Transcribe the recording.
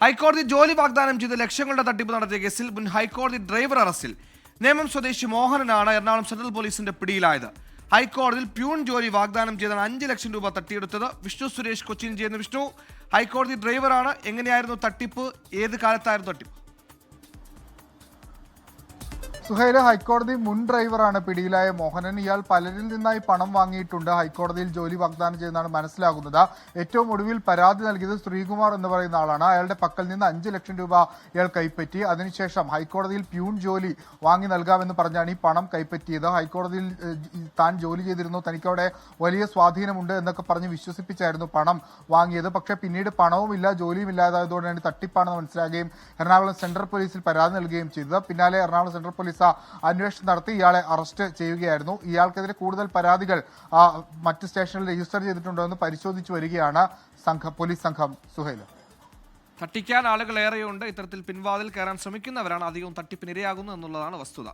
ഹൈക്കോടതി ജോലി വാഗ്ദാനം ചെയ്ത് ലക്ഷങ്ങളുടെ തട്ടിപ്പ് നടത്തിയ കേസിൽ മുൻ ഹൈക്കോടതി ഡ്രൈവർ അറസ്റ്റിൽ. നേമം സ്വദേശി മോഹനനാണ് എറണാകുളം സെൻട്രൽ പോലീസിന്റെ പിടിയിലായത്. ഹൈക്കോടതിയിൽ പ്യൂൺ ജോലി വാഗ്ദാനം ചെയ്താണ് 5 ലക്ഷം രൂപ തട്ടിയെടുത്തത്. വിഷ്ണു സുരേഷ് കൊച്ചിയിൽ ചെയ്യുന്ന വിഷ്ണു ഹൈക്കോടതി ഡ്രൈവറാണ്. എങ്ങനെയായിരുന്നു തട്ടിപ്പ്? ഏത് കാലത്തായിരുന്നു തട്ടിപ്പ്? സുഹൈല, ഹൈക്കോടതി മുൻ ഡ്രൈവറാണ് പിടിയിലായ മോഹനൻ. ഇയാൾ പലരിൽ നിന്നായി പണം വാങ്ങിയിട്ടുണ്ട്. ഹൈക്കോടതിയിൽ ജോലി വാഗ്ദാനം ചെയ്തെന്നാണ് മനസ്സിലാകുന്നത്. ഏറ്റവും ഒടുവിൽ പരാതി നൽകിയത് ശ്രീകുമാർ എന്ന് പറയുന്ന ആളാണ്. അയാളുടെ പക്കൽ നിന്ന് 5 ലക്ഷം രൂപ ഇയാൾ കൈപ്പറ്റി. അതിനുശേഷം ഹൈക്കോടതിയിൽ പ്യൂൺ ജോലി വാങ്ങി നൽകാമെന്ന് പറഞ്ഞാണ് ഈ പണം കൈപ്പറ്റിയത്. ഹൈക്കോടതിയിൽ താൻ ജോലി ചെയ്തിരുന്നു, തനിക്കവിടെ വലിയ സ്വാധീനമുണ്ട് എന്നൊക്കെ പറഞ്ഞ് വിശ്വസിപ്പിച്ചായിരുന്നു പണം വാങ്ങിയത്. പക്ഷേ പിന്നീട് പണവുമില്ല, ജോലിയും ഇല്ലാതായതോടെയാണ് തട്ടിപ്പാണെന്ന് മനസ്സിലാകുകയും എറണാകുളം സെൻട്രൽ പോലീസിൽ പരാതി നൽകുകയും ചെയ്തത്. പിന്നാലെ എറണാകുളം സെൻട്രൽ പോലീസ് അന്വേഷണം നടത്തി ഇയാളെ അറസ്റ്റ് ചെയ്യുകയായിരുന്നു. ഇയാൾക്കെതിരെ കൂടുതൽ പരാതികൾ മറ്റ് സ്റ്റേഷനിൽ രജിസ്റ്റർ ചെയ്തിട്ടുണ്ടോ എന്ന് പരിശോധിച്ചു വരികയാണ് പോലീസ് സംഘം. സുഹൈൽ, തട്ടിക്കാൻ ആളുകൾ ഏറെയുണ്ട്. ഇത്തരത്തിൽ പിൻവാതിൽ കയറാൻ ശ്രമിക്കുന്നവരാണ് അധികവും തട്ടിപ്പിനിരയാകുന്നത് എന്നുള്ളതാണ് വസ്തുത.